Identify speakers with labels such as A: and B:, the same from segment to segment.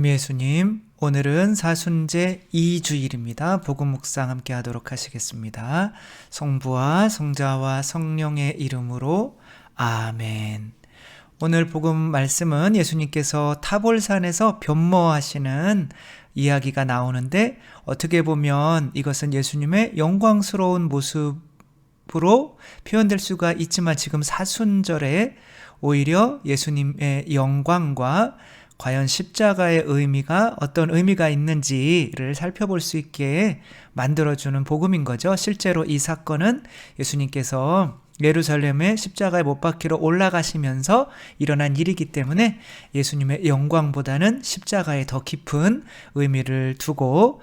A: 예수님, 오늘은 사순제 2주일입니다. 복음 묵상 함께 하도록 하시겠습니다. 성부와 성자와 성령의 이름으로 아멘. 오늘 복음 말씀은 예수님께서 타볼산에서 변모하시는 이야기가 나오는데, 어떻게 보면 이것은 예수님의 영광스러운 모습으로 표현될 수가 있지만, 지금 사순절에 오히려 예수님의 영광과 과연 십자가의 의미가 어떤 의미가 있는지를 살펴볼 수 있게 만들어주는 복음인 거죠. 실제로 이 사건은 예수님께서 예루살렘에 십자가에 못 박히러 올라가시면서 일어난 일이기 때문에 예수님의 영광보다는 십자가에 더 깊은 의미를 두고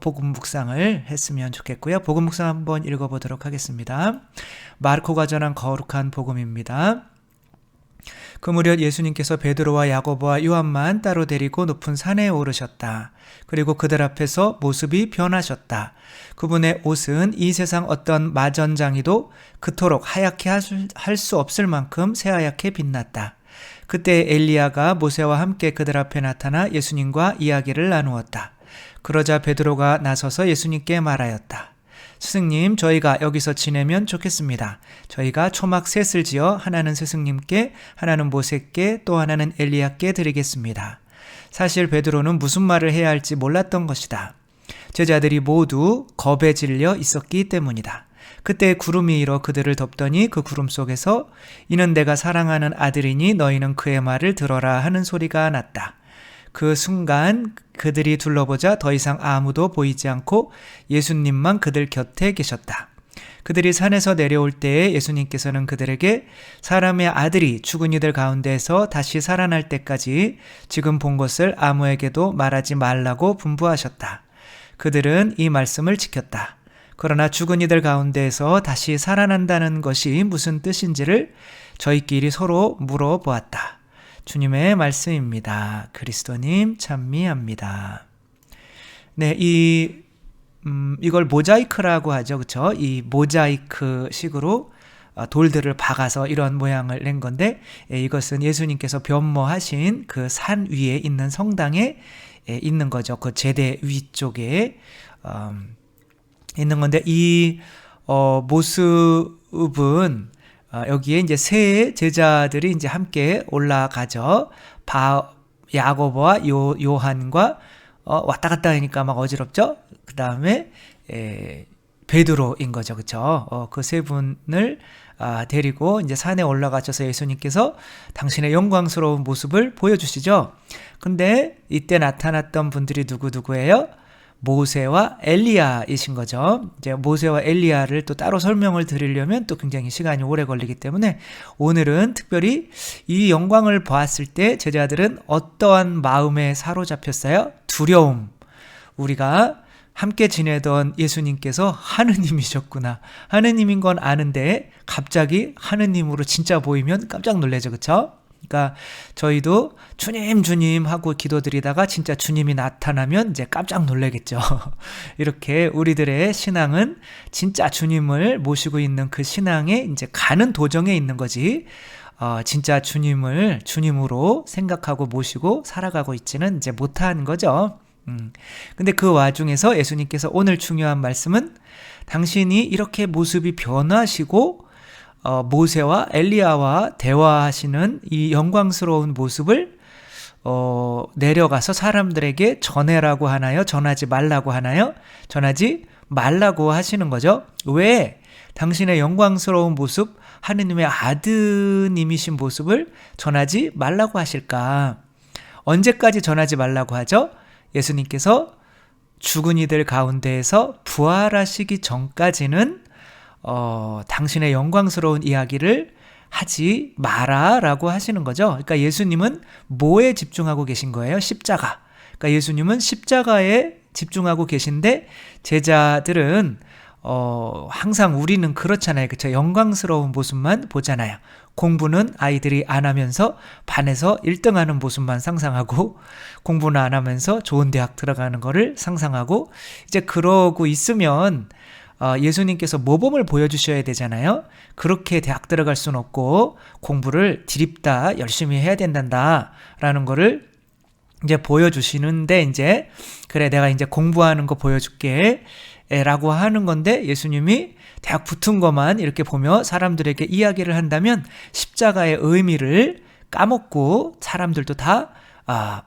A: 복음 묵상을 했으면 좋겠고요. 복음 묵상 한번 읽어보도록 하겠습니다. 마르코가 전한 거룩한 복음입니다. 그 무렵 예수님께서 베드로와 야고보와 요한만 따로 데리고 높은 산에 오르셨다. 그리고 그들 앞에서 모습이 변하셨다. 그분의 옷은 이 세상 어떤 마전장이도 그토록 하얗게 할 수 없을 만큼 새하얗게 빛났다. 그때 엘리야가 모세와 함께 그들 앞에 나타나 예수님과 이야기를 나누었다. 그러자 베드로가 나서서 예수님께 말하였다. 스승님, 저희가 여기서 지내면 좋겠습니다. 저희가 초막 셋을 지어 하나는 스승님께, 하나는 모세께, 또 하나는 엘리야께 드리겠습니다. 사실 베드로는 무슨 말을 해야 할지 몰랐던 것이다. 제자들이 모두 겁에 질려 있었기 때문이다. 그때 구름이 일어 그들을 덮더니 그 구름 속에서 이는 내가 사랑하는 아들이니 너희는 그의 말을 들어라 하는 소리가 났다. 그 순간 그들이 둘러보자 더 이상 아무도 보이지 않고 예수님만 그들 곁에 계셨다. 그들이 산에서 내려올 때에 예수님께서는 그들에게 사람의 아들이 죽은 이들 가운데에서 다시 살아날 때까지 지금 본 것을 아무에게도 말하지 말라고 분부하셨다. 그들은 이 말씀을 지켰다. 그러나 죽은 이들 가운데에서 다시 살아난다는 것이 무슨 뜻인지를 저희끼리 서로 물어보았다. 주님의 말씀입니다. 그리스도님 찬미합니다. 네, 이걸 모자이크라고 하죠. 그렇죠? 이 모자이크 식으로 돌들을 박아서 이런 모양을 낸 건데, 이것은 예수님께서 변모하신 그 산 위에 있는 성당에 있는 거죠. 그 제대 위쪽에 있는 건데, 이 모습은 여기에 이제 세 제자들이 이제 함께 올라가죠. 야고보와 요한과 왔다 갔다 하니까 막 어지럽죠. 그 다음에 베드로인 거죠, 그렇죠? 그 세 분을 데리고 이제 산에 올라가셔서 예수님께서 당신의 영광스러운 모습을 보여주시죠. 근데 이때 나타났던 분들이 누구예요? 모세와 엘리야이신 거죠. 이제 모세와 엘리야를 또 따로 설명을 드리려면 또 굉장히 시간이 오래 걸리기 때문에 오늘은 특별히 이 영광을 보았을 때 제자들은 어떠한 마음에 사로잡혔어요? 두려움. 우리가 함께 지내던 예수님께서 하느님이셨구나. 하느님인 건 아는데 갑자기 하느님으로 진짜 보이면 깜짝 놀라죠. 그렇죠? 그러니까 저희도 주님 하고 기도드리다가 진짜 주님이 나타나면 이제 깜짝 놀라겠죠. 이렇게 우리들의 신앙은 진짜 주님을 모시고 있는 그 신앙에 이제 가는 도정에 있는 거지, 진짜 주님을 주님으로 생각하고 모시고 살아가고 있지는 이제 못한 거죠. 근데 그 와중에서 예수님께서 오늘 중요한 말씀은 당신이 이렇게 모습이 변하시고 모세와 엘리야와 대화하시는 이 영광스러운 모습을 내려가서 사람들에게 전해라고 하나요? 전하지 말라고 하나요? 전하지 말라고 하시는 거죠. 왜 당신의 영광스러운 모습, 하느님의 아드님이신 모습을 전하지 말라고 하실까? 언제까지 전하지 말라고 하죠? 예수님께서 죽은 이들 가운데에서 부활하시기 전까지는 당신의 영광스러운 이야기를 하지 마라라고 하시는 거죠. 그러니까 예수님은 뭐에 집중하고 계신 거예요? 십자가. 그러니까 예수님은 십자가에 집중하고 계신데 제자들은 항상 우리는 그렇잖아요. 그렇죠? 영광스러운 모습만 보잖아요. 공부는 아이들이 안 하면서 반에서 1등하는 모습만 상상하고, 공부는 안 하면서 좋은 대학 들어가는 거를 상상하고, 이제 그러고 있으면 예수님께서 모범을 보여주셔야 되잖아요. 그렇게 대학 들어갈 수는 없고 공부를 드립다 열심히 해야 된단다 라는 거를 이제 보여주시는데, 이제 그래 내가 이제 공부하는 거 보여줄게 라고 하는 건데, 예수님이 대학 붙은 것만 이렇게 보며 사람들에게 이야기를 한다면 십자가의 의미를 까먹고 사람들도 다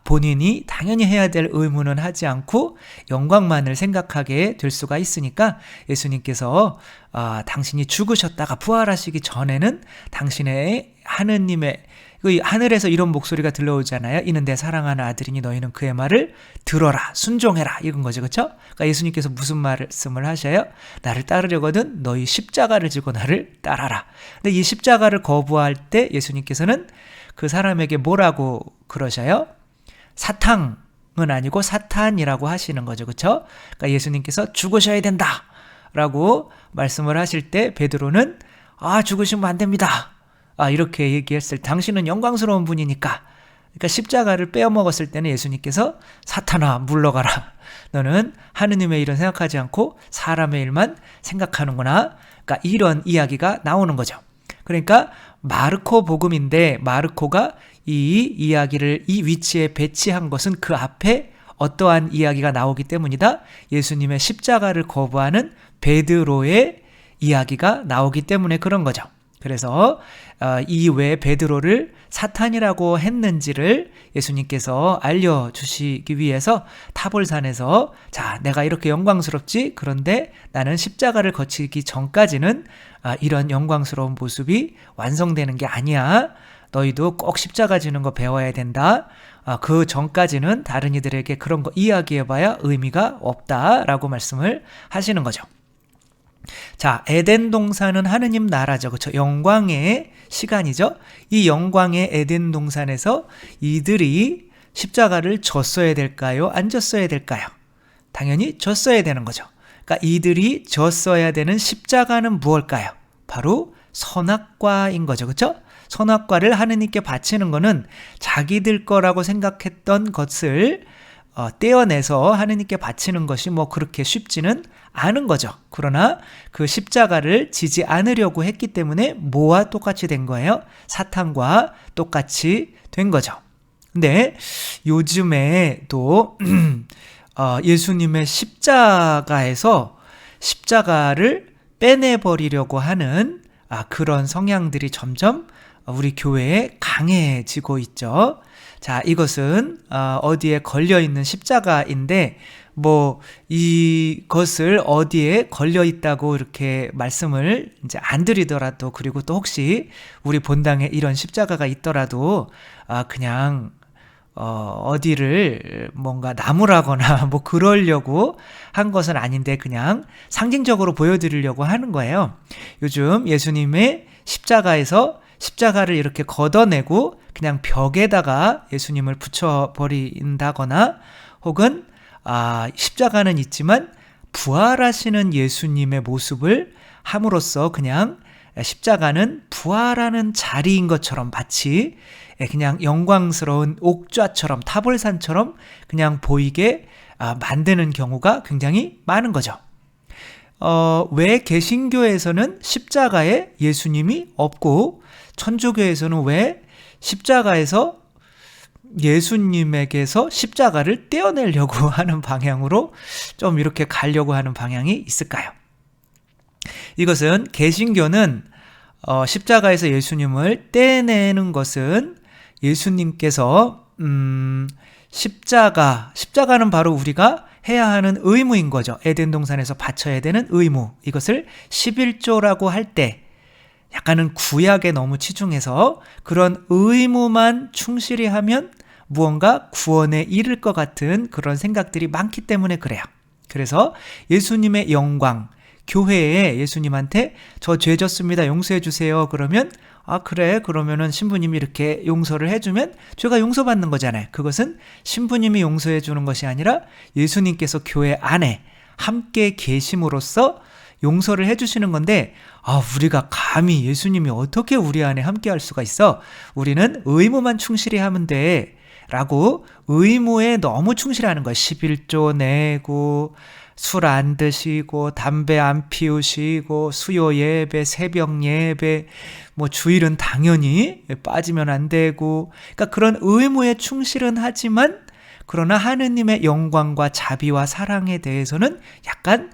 A: 본인이 당연히 해야 될 의무는 하지 않고 영광만을 생각하게 될 수가 있으니까, 예수님께서 당신이 죽으셨다가 부활하시기 전에는 당신의 하느님의 하늘에서 이런 목소리가 들려오잖아요. 이는 내 사랑하는 아들이니 너희는 그의 말을 들어라, 순종해라, 이건 거죠. 그렇죠? 그러니까 예수님께서 무슨 말씀을 하셔요? 나를 따르려거든 너희 십자가를 지고 나를 따라라. 근데 이 십자가를 거부할 때 예수님께서는 그 사람에게 뭐라고 그러셔요? 사탕은 아니고 사탄이라고 하시는 거죠. 그렇죠? 그러니까 예수님께서 죽으셔야 된다 라고 말씀을 하실 때 베드로는 죽으시면 안 됩니다, 이렇게 얘기했을 때, 당신은 영광스러운 분이니까. 그러니까 십자가를 빼어먹었을 때는 예수님께서 사탄아 물러가라, 너는 하느님의 일은 생각하지 않고 사람의 일만 생각하는구나. 그러니까 이런 이야기가 나오는 거죠. 그러니까 마르코 복음인데, 마르코가 이 이야기를 이 위치에 배치한 것은 그 앞에 어떠한 이야기가 나오기 때문이다. 예수님의 십자가를 거부하는 베드로의 이야기가 나오기 때문에 그런 거죠. 그래서 이 왜 베드로를 사탄이라고 했는지를 예수님께서 알려주시기 위해서 타볼산에서, 자, 내가 이렇게 영광스럽지? 그런데 나는 십자가를 거치기 전까지는 이런 영광스러운 모습이 완성되는 게 아니야. 너희도 꼭 십자가 지는 거 배워야 된다. 그 전까지는 다른 이들에게 그런 거 이야기해봐야 의미가 없다라고 말씀을 하시는 거죠. 자, 에덴 동산은 하느님 나라죠. 그렇죠? 영광의 시간이죠. 이 영광의 에덴 동산에서 이들이 십자가를 졌어야 될까요? 안 졌어야 될까요? 당연히 졌어야 되는 거죠. 그러니까 이들이 졌어야 되는 십자가는 무엇일까요? 바로 선악과인 거죠. 그렇죠? 선악과를 하느님께 바치는 거는 자기들 거라고 생각했던 것을 떼어내서 하느님께 바치는 것이 뭐 그렇게 쉽지는 않은 거죠. 그러나 그 십자가를 지지 않으려고 했기 때문에 뭐와 똑같이 된 거예요? 사탄과 똑같이 된 거죠. 근데 요즘에 또 예수님의 십자가에서 십자가를 빼내버리려고 하는 그런 성향들이 점점 우리 교회에 강해지고 있죠. 자, 이것은 어디에 걸려있는 십자가인데, 뭐 이것을 어디에 걸려있다고 이렇게 말씀을 이제 안 드리더라도, 그리고 또 혹시 우리 본당에 이런 십자가가 있더라도 그냥 어디를 뭔가 나무라거나 뭐 그러려고 한 것은 아닌데 그냥 상징적으로 보여드리려고 하는 거예요. 요즘 예수님의 십자가에서 십자가를 이렇게 걷어내고 그냥 벽에다가 예수님을 붙여버린다거나, 혹은 십자가는 있지만 부활하시는 예수님의 모습을 함으로써 그냥 십자가는 부활하는 자리인 것처럼, 마치 그냥 영광스러운 옥좌처럼, 타볼산처럼 그냥 보이게 만드는 경우가 굉장히 많은 거죠. 왜 개신교에서는 십자가에 예수님이 없고 천주교에서는 왜 십자가에서 예수님에게서 십자가를 떼어내려고 하는 방향으로 좀 이렇게 가려고 하는 방향이 있을까요? 이것은 개신교는 십자가에서 예수님을 떼내는 것은 예수님께서 십자가는 바로 우리가 해야 하는 의무인 거죠. 에덴 동산에서 바쳐야 되는 의무. 이것을 11조라고 할 때 약간은 구약에 너무 치중해서 그런 의무만 충실히 하면 무언가 구원에 이를 것 같은 그런 생각들이 많기 때문에 그래요. 그래서 예수님의 영광, 교회에 예수님한테 저 죄 졌습니다, 용서해 주세요 그러면 그래, 그러면은 신부님이 이렇게 용서를 해주면 죄가 용서받는 거잖아요. 그것은 신부님이 용서해 주는 것이 아니라 예수님께서 교회 안에 함께 계심으로써 용서를 해주시는 건데, 우리가 감히 예수님이 어떻게 우리 안에 함께 할 수가 있어? 우리는 의무만 충실히 하면 돼 라고 의무에 너무 충실하는 거예요. 11조 내고, 술 안 드시고, 담배 안 피우시고, 수요 예배, 새벽 예배, 뭐 주일은 당연히 빠지면 안 되고, 그러니까 그런 의무에 충실은 하지만 그러나 하느님의 영광과 자비와 사랑에 대해서는 약간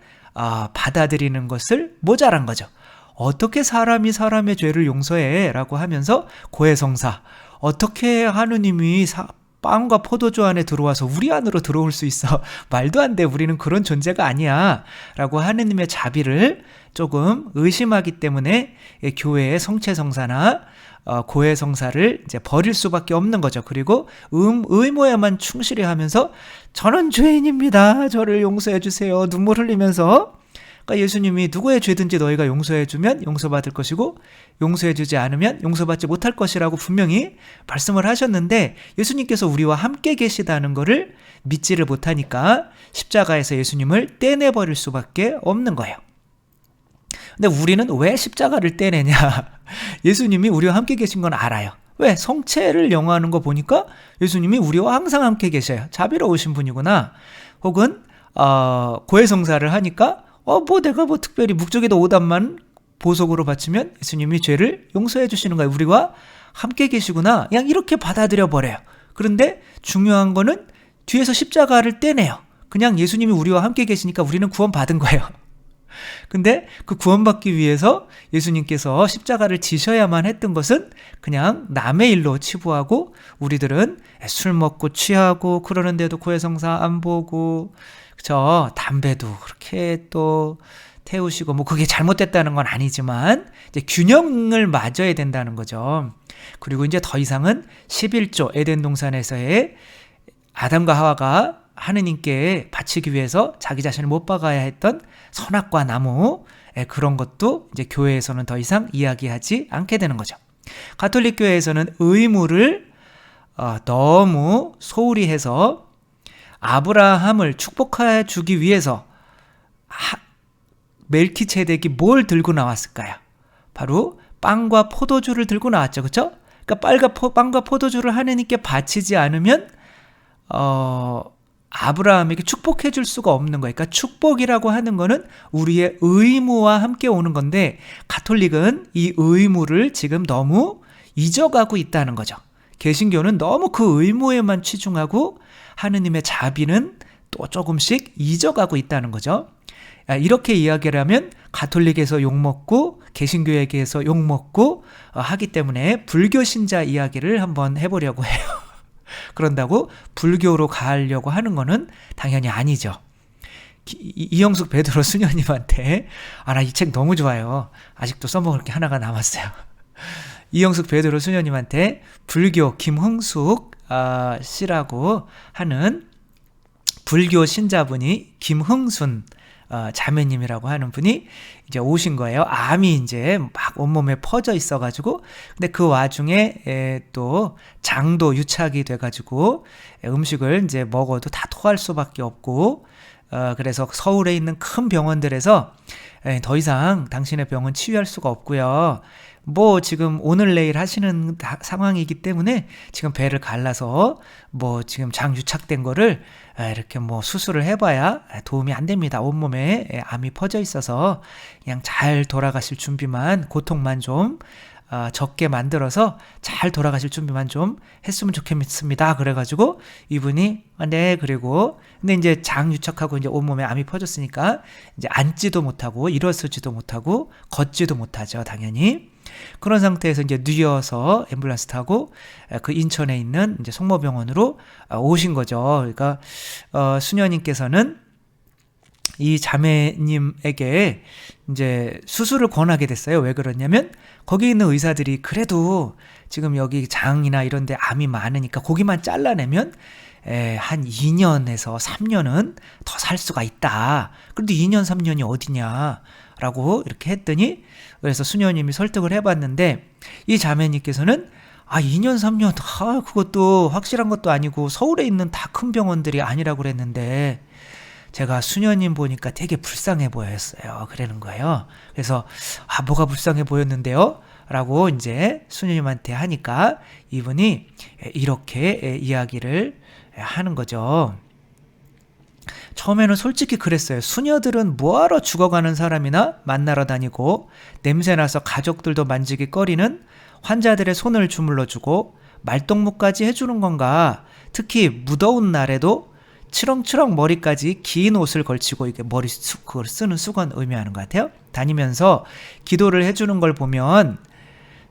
A: 받아들이는 것을 모자란 거죠. 어떻게 사람이 사람의 죄를 용서해? 라고 하면서 고해성사, 어떻게 하느님이 빵과 포도주 안에 들어와서 우리 안으로 들어올 수 있어? 말도 안 돼. 우리는 그런 존재가 아니야. 라고 하느님의 자비를 조금 의심하기 때문에 교회의 성체성사나 고해성사를 이제 버릴 수밖에 없는 거죠. 그리고 의무에만 충실히 하면서 저는 죄인입니다. 저를 용서해 주세요. 눈물 흘리면서. 그러니까 예수님이 누구의 죄든지 너희가 용서해주면 용서받을 것이고 용서해주지 않으면 용서받지 못할 것이라고 분명히 말씀을 하셨는데, 예수님께서 우리와 함께 계시다는 것을 믿지를 못하니까 십자가에서 예수님을 떼내버릴 수밖에 없는 거예요. 근데 우리는 왜 십자가를 떼내냐? 예수님이 우리와 함께 계신 건 알아요. 왜? 성체를 영화하는 거 보니까 예수님이 우리와 항상 함께 계셔요. 자비로우신 분이구나. 혹은 고해성사를 하니까 내가 특별히 묵적에도 5단만 보석으로 바치면 예수님이 죄를 용서해 주시는 거예요. 우리와 함께 계시구나. 그냥 이렇게 받아들여 버려요. 그런데 중요한 거는 뒤에서 십자가를 떼내요. 그냥 예수님이 우리와 함께 계시니까 우리는 구원받은 거예요. 근데 그 구원받기 위해서 예수님께서 십자가를 지셔야만 했던 것은 그냥 남의 일로 치부하고, 우리들은 술 먹고 취하고 그러는데도 고해성사 안 보고, 그쵸? 담배도 그렇게 또 태우시고, 그게 잘못됐다는 건 아니지만 이제 균형을 맞아야 된다는 거죠. 그리고 이제 더 이상은 11조 에덴 동산에서의 아담과 하와가 하느님께 바치기 위해서 자기 자신을 못 박아야 했던 선악과 나무, 그런 것도 이제 교회에서는 더 이상 이야기하지 않게 되는 거죠. 가톨릭 교회에서는 의무를 너무 소홀히 해서 아브라함을 축복해 주기 위해서 멜키ጼ덱이 뭘 들고 나왔을까요? 바로 빵과 포도주를 들고 나왔죠. 그렇죠? 그러니까 빵과 포도주를 하느님께 바치지 않으면 아브라함에게 축복해 줄 수가 없는 거예요. 그러니까 축복이라고 하는 거는 우리의 의무와 함께 오는 건데, 가톨릭은 이 의무를 지금 너무 잊어가고 있다는 거죠. 개신교는 너무 그 의무에만 치중하고 하느님의 자비는 또 조금씩 잊어가고 있다는 거죠. 이렇게 이야기를 하면 가톨릭에서 욕먹고 개신교에게서 욕먹고 하기 때문에 불교 신자 이야기를 한번 해보려고 해요. 그런다고 불교로 가려고 하는 거는 당연히 아니죠. 이영숙 베드로 수녀님한테, 나 이 책 너무 좋아요. 아직도 써먹을 게 하나가 남았어요. 이영숙 베드로 수녀님한테 불교 김흥숙 씨라고 하는 불교 신자분이, 김흥순 자매님이라고 하는 분이 이제 오신 거예요. 암이 이제 막 온몸에 퍼져 있어가지고, 근데 그 와중에 또 장도 유착이 돼가지고 음식을 이제 먹어도 다 토할 수밖에 없고, 그래서 서울에 있는 큰 병원들에서 더 이상 당신의 병은 치유할 수가 없고요. 지금 오늘 내일 하시는 상황이기 때문에 지금 배를 갈라서 지금 장 유착된 거를 이렇게 수술을 해봐야 도움이 안 됩니다. 온몸에 암이 퍼져 있어서 그냥 잘 돌아가실 준비만, 고통만 좀 적게 만들어서 잘 돌아가실 준비만 좀 했으면 좋겠습니다. 그래가지고 이분이 네, 그리고 근데 이제 장 유착하고 이제 온몸에 암이 퍼졌으니까 이제 앉지도 못하고 일어서지도 못하고 걷지도 못하죠, 당연히. 그런 상태에서 이제 누워서 앰뷸런스 타고 그 인천에 있는 이제 성모병원으로 오신 거죠. 그러니까 수녀님께서는 이 자매님에게 이제 수술을 권하게 됐어요. 왜 그러냐면 거기 있는 의사들이 그래도 지금 여기 장이나 이런 데 암이 많으니까 거기만 잘라내면 한 2년에서 3년은 더 살 수가 있다. 그런데 2년, 3년이 어디냐 라고 이렇게 했더니, 그래서 수녀님이 설득을 해봤는데 이 자매님께서는 2년, 3년, 그것도 확실한 것도 아니고 서울에 있는 다 큰 병원들이 아니라고 그랬는데 제가 수녀님 보니까 되게 불쌍해 보였어요. 그러는 거예요. 그래서 뭐가 불쌍해 보였는데요? 라고 이제 수녀님한테 하니까 이분이 이렇게 이야기를 하는 거죠. 처음에는 솔직히 그랬어요. 수녀들은 뭐하러 죽어가는 사람이나 만나러 다니고 냄새나서 가족들도 만지기 꺼리는 환자들의 손을 주물러주고 말동무까지 해주는 건가? 특히 무더운 날에도 치렁치렁 머리까지 긴 옷을 걸치고 이게 그걸 쓰는 수건 의미하는 것 같아요. 다니면서 기도를 해주는 걸 보면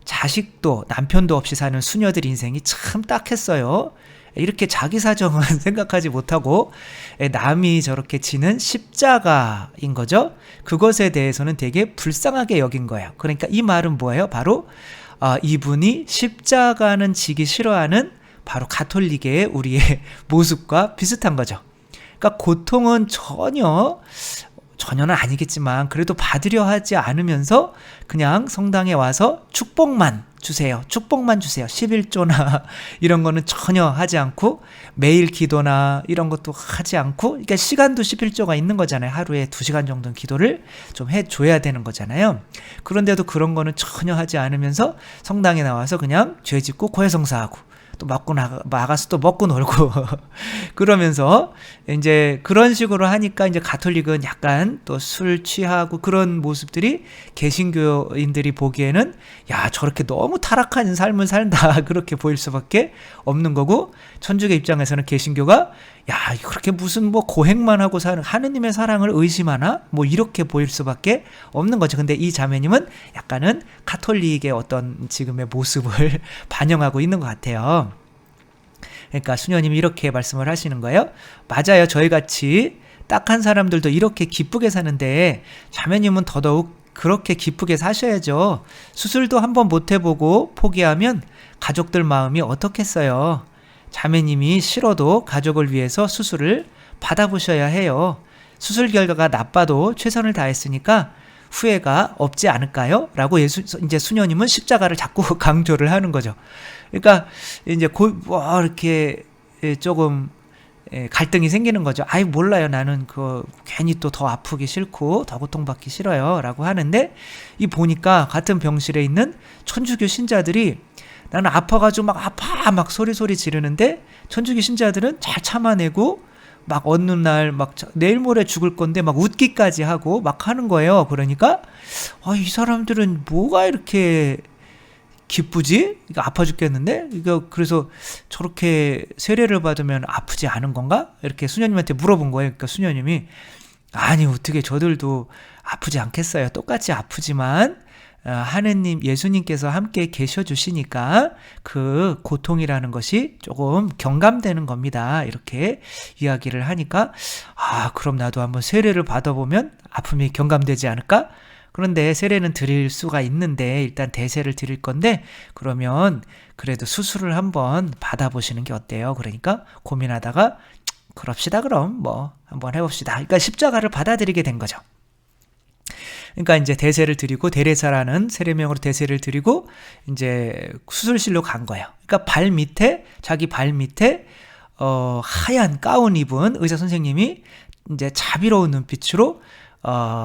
A: 자식도 남편도 없이 사는 수녀들 인생이 참 딱했어요. 이렇게 자기 사정은 생각하지 못하고 남이 저렇게 지는 십자가인 거죠. 그것에 대해서는 되게 불쌍하게 여긴 거예요. 그러니까 이 말은 뭐예요? 바로 이분이 십자가는 지기 싫어하는 바로 가톨릭의 우리의 모습과 비슷한 거죠. 그러니까 고통은 전혀는 아니겠지만 그래도 받으려 하지 않으면서 그냥 성당에 와서 축복만 주세요. 11조나 이런 거는 전혀 하지 않고 매일 기도나 이런 것도 하지 않고, 그러니까 시간도 11조가 있는 거잖아요. 하루에 2시간 정도는 기도를 좀 해줘야 되는 거잖아요. 그런데도 그런 거는 전혀 하지 않으면서 성당에 나와서 그냥 죄 짓고 고해성사하고 또 막아서 또 먹고 놀고 그러면서 이제 그런 식으로 하니까 이제 가톨릭은 약간 또 술 취하고 그런 모습들이 개신교인들이 보기에는 야, 저렇게 너무 타락한 삶을 산다 그렇게 보일 수밖에 없는 거고, 천주교 입장에서는 개신교가 야, 그렇게 무슨 뭐 고행만 하고 사는 하느님의 사랑을 의심하나 뭐 이렇게 보일 수밖에 없는 거죠. 근데 이 자매님은 약간은 가톨릭의 어떤 지금의 모습을 반영하고 있는 것 같아요. 그러니까 수녀님이 이렇게 말씀을 하시는 거예요. 맞아요. 저희같이 딱한 사람들도 이렇게 기쁘게 사는데 자매님은 더더욱 그렇게 기쁘게 사셔야죠. 수술도 한번 못 해보고 포기하면 가족들 마음이 어떻겠어요. 자매님이 싫어도 가족을 위해서 수술을 받아보셔야 해요. 수술 결과가 나빠도 최선을 다했으니까 후회가 없지 않을까요? 라고 이제 수녀님은 십자가를 자꾸 강조를 하는 거죠. 그러니까 이제 이렇게 조금 갈등이 생기는 거죠. 아이, 몰라요. 나는 괜히 또 더 아프기 싫고 더 고통받기 싫어요. 라고 하는데, 이 보니까 같은 병실에 있는 천주교 신자들이 나는 아파가지고 막 소리 지르는데 천주교 신자들은 잘 참아내고 막 어느 날 막 내일 모레 죽을 건데 막 웃기까지 하고 막 하는 거예요. 그러니까 이 사람들은 뭐가 이렇게 기쁘지? 이거 아파 죽겠는데? 그래서 저렇게 세례를 받으면 아프지 않은 건가? 이렇게 수녀님한테 물어본 거예요. 그러니까 수녀님이 아니, 어떻게 저들도 아프지 않겠어요. 똑같이 아프지만 하느님, 예수님께서 함께 계셔 주시니까 그 고통이라는 것이 조금 경감되는 겁니다. 이렇게 이야기를 하니까 그럼 나도 한번 세례를 받아보면 아픔이 경감되지 않을까? 그런데 세례는 드릴 수가 있는데 일단 대세를 드릴 건데 그러면 그래도 수술을 한번 받아보시는 게 어때요? 그러니까 고민하다가 그럽시다, 그럼 뭐 한번 해봅시다. 그러니까 십자가를 받아들이게 된 거죠. 그러니까 이제 대세를 드리고, 대례사라는 세례명으로 대세를 드리고 이제 수술실로 간 거예요. 그러니까 자기 발 밑에 하얀 가운 입은 의사 선생님이 이제 자비로운 눈빛으로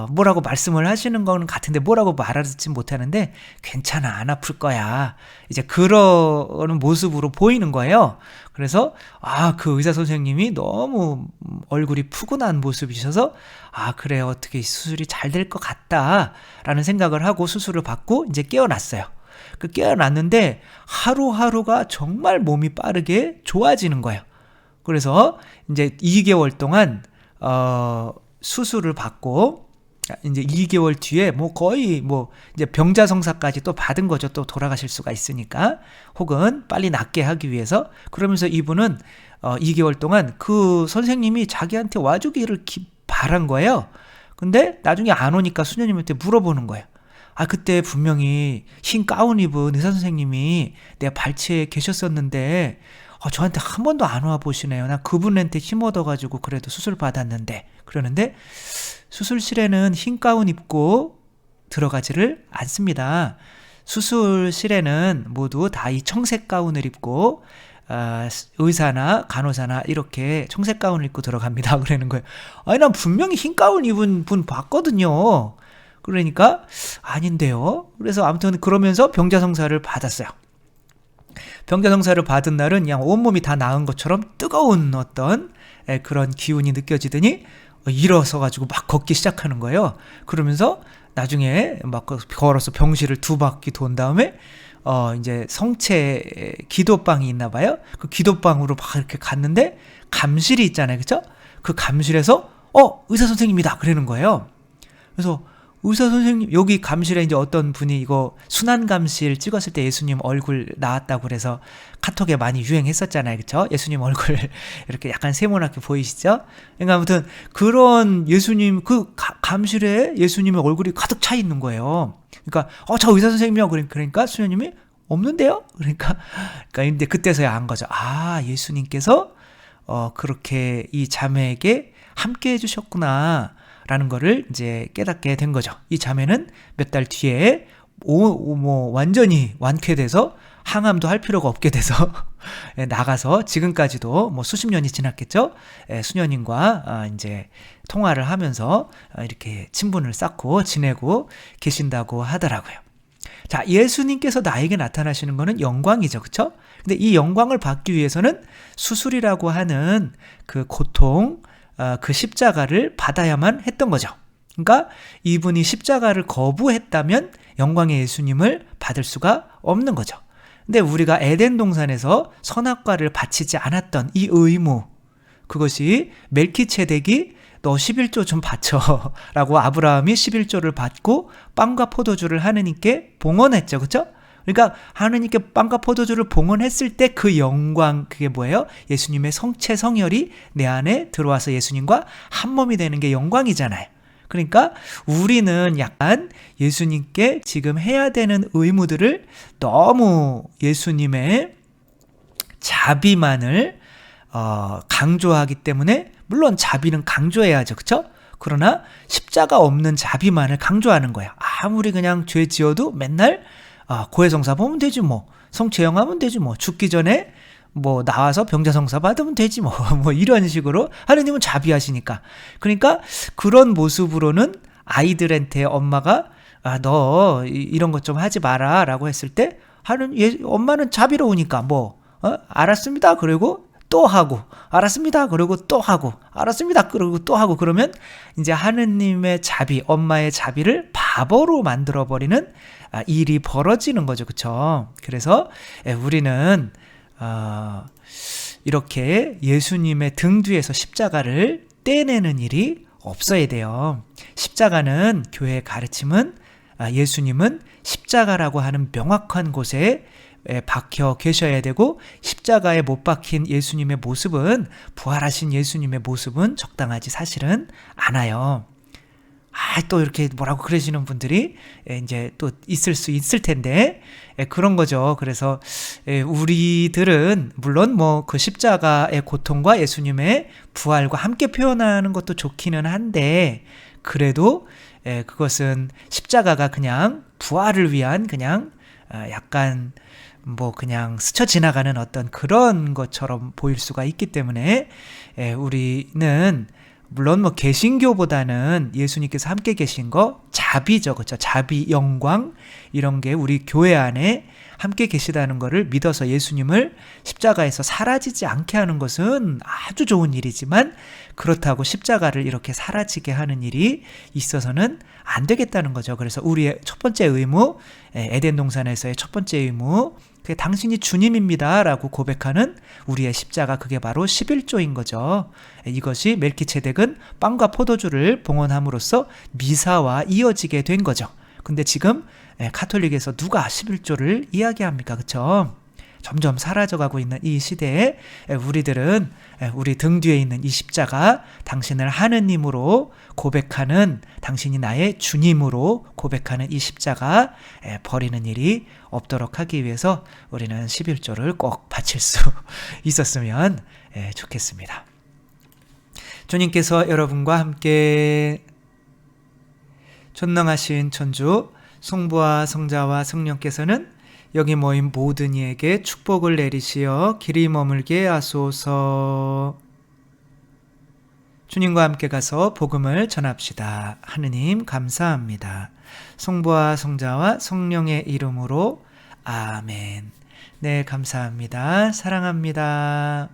A: 뭐라고 말씀을 하시는 건 같은데 뭐라고 말하지 못하는데 괜찮아, 안 아플 거야, 이제 그러는 모습으로 보이는 거예요. 그래서 그 의사 선생님이 너무 얼굴이 푸근한 모습이셔서 그래, 어떻게 수술이 잘 될 것 같다라는 생각을 하고 수술을 받고 이제 깨어났어요. 깨어났는데 하루하루가 정말 몸이 빠르게 좋아지는 거예요. 그래서 이제 2개월 동안 수술을 받고 이제 2개월 뒤에 거의 이제 병자성사까지 또 받은 거죠. 또 돌아가실 수가 있으니까, 혹은 빨리 낫게 하기 위해서. 그러면서 이분은 2개월 동안 그 선생님이 자기한테 와주기를 바란 거예요. 근데 나중에 안 오니까 수녀님한테 물어보는 거예요. 그때 분명히 흰 가운 입은 의사 선생님이 내 발치에 계셨었는데 저한테 한 번도 안 와 보시네요. 나 그분한테 힘 얻어가지고 그래도 수술 받았는데. 그러는데 수술실에는 흰 가운 입고 들어가지를 않습니다. 수술실에는 모두 다 이 청색 가운을 입고 의사나 간호사나 이렇게 청색 가운을 입고 들어갑니다. 그러는 거예요. 난 분명히 흰 가운 입은 분 봤거든요. 그러니까 아닌데요. 그래서 아무튼 그러면서 병자성사를 받았어요. 병자성사를 받은 날은 그냥 온몸이 다 나은 것처럼 뜨거운 어떤 그런 기운이 느껴지더니 일어서가지고 막 걷기 시작하는 거예요. 그러면서 나중에 막 걸어서 병실을 2바퀴 돈 다음에 이제 성체 기도방이 있나 봐요. 그 기도방으로 막 이렇게 갔는데 감실이 있잖아요. 그쵸? 그 감실에서 의사 선생님이다 그러는 거예요. 그래서 의사 선생님, 여기 감실에 이제 어떤 분이 이거 순환 감실 찍었을 때 예수님 얼굴 나왔다고 그래서 카톡에 많이 유행했었잖아요. 그쵸? 예수님 얼굴 이렇게 약간 세모나게 보이시죠? 그러니까 아무튼 그런 예수님, 그 감실에 예수님의 얼굴이 가득 차 있는 거예요. 그러니까, 저 의사 선생님이요. 그러니까 수녀님이 없는데요? 그러니까 근데 그때서야 안 거죠. 예수님께서 그렇게 이 자매에게 함께 해주셨구나. 라는 거를 이제 깨닫게 된 거죠. 이 자매는 몇 달 뒤에 완전히 완쾌돼서 항암도 할 필요가 없게 돼서 나가서 지금까지도 수십 년이 지났겠죠. 수녀님과 이제 통화를 하면서 이렇게 친분을 쌓고 지내고 계신다고 하더라고요. 자, 예수님께서 나에게 나타나시는 것은 영광이죠. 그렇죠? 근데 이 영광을 받기 위해서는 수술이라고 하는 그 고통, 그 십자가를 받아야만 했던 거죠. 그러니까 이분이 십자가를 거부했다면 영광의 예수님을 받을 수가 없는 거죠. 근데 우리가 에덴 동산에서 선악과를 바치지 않았던 이 의무, 그것이 멜키ጼ덱이 너 11조 좀 바쳐 라고 아브라함이 11조를 받고 빵과 포도주를 하느님께 봉헌했죠. 그렇죠? 그러니까 하느님께 빵과 포도주를 봉헌했을 때 그 영광, 그게 뭐예요? 예수님의 성체 성혈이 내 안에 들어와서 예수님과 한 몸이 되는 게 영광이잖아요. 그러니까 우리는 약간 예수님께 지금 해야 되는 의무들을 너무 예수님의 자비만을 강조하기 때문에, 물론 자비는 강조해야죠. 그렇죠? 그러나 십자가 없는 자비만을 강조하는 거야. 아무리 그냥 죄 지어도 맨날 고해성사 보면 되지 뭐, 성죄형하면 되지 뭐, 죽기 전에 뭐 나와서 병자성사 받으면 되지 뭐 이런 식으로 하느님은 자비하시니까. 그러니까 그런 모습으로는 아이들한테 엄마가 너 이런 것 좀 하지 마라 라고 했을 때 엄마는 자비로우니까 알았습니다 그리고 또 하고, 알았습니다 그리고 또 하고, 알았습니다 그리고 또 하고, 그러면 이제 하느님의 자비, 엄마의 자비를 바보로 만들어버리는 일이 벌어지는 거죠. 그쵸? 그래서 우리는 이렇게 예수님의 등 뒤에서 십자가를 떼내는 일이 없어야 돼요. 십자가는, 교회의 가르침은, 예수님은 십자가라고 하는 명확한 곳에 박혀 계셔야 되고, 십자가에 못 박힌 예수님의 모습은, 부활하신 예수님의 모습은 적당하지 사실은 않아요. 또 이렇게 뭐라고 그러시는 분들이 이제 또 있을 텐데, 그런 거죠. 그래서 우리들은 물론 그 십자가의 고통과 예수님의 부활과 함께 표현하는 것도 좋기는 한데, 그래도 그것은 십자가가 그냥 부활을 위한 그냥 약간 그냥 스쳐 지나가는 어떤 그런 것처럼 보일 수가 있기 때문에, 우리는 물론 개신교보다는 예수님께서 함께 계신 거 자비죠. 그렇죠? 자비, 영광, 이런 게 우리 교회 안에 함께 계시다는 것을 믿어서 예수님을 십자가에서 사라지지 않게 하는 것은 아주 좋은 일이지만, 그렇다고 십자가를 이렇게 사라지게 하는 일이 있어서는 안 되겠다는 거죠. 그래서 우리의 첫 번째 의무, 에덴 동산에서의 첫 번째 의무, 그게 당신이 주님입니다 라고 고백하는 우리의 십자가, 그게 바로 11조인 거죠. 이것이 멜키ጼ덱은 빵과 포도주를 봉헌함으로써 미사와 이어지게 된 거죠. 근데 지금 카톨릭에서 누가 11조를 이야기합니까? 그쵸? 점점 사라져가고 있는 이 시대에 우리들은 우리 등 뒤에 있는 이 십자가, 당신을 하느님으로 고백하는, 당신이 나의 주님으로 고백하는 이 십자가 버리는 일이 없도록 하기 위해서 우리는 11조를 꼭 바칠 수 있었으면 좋겠습니다. 주님께서 여러분과 함께 전능하신 천주 성부와 성자와 성령께서는 여기 모인 모든 이에게 축복을 내리시어 길이 머물게 하소서. 주님과 함께 가서 복음을 전합시다. 하느님 감사합니다. 성부와 성자와 성령의 이름으로 아멘. 네, 감사합니다. 사랑합니다.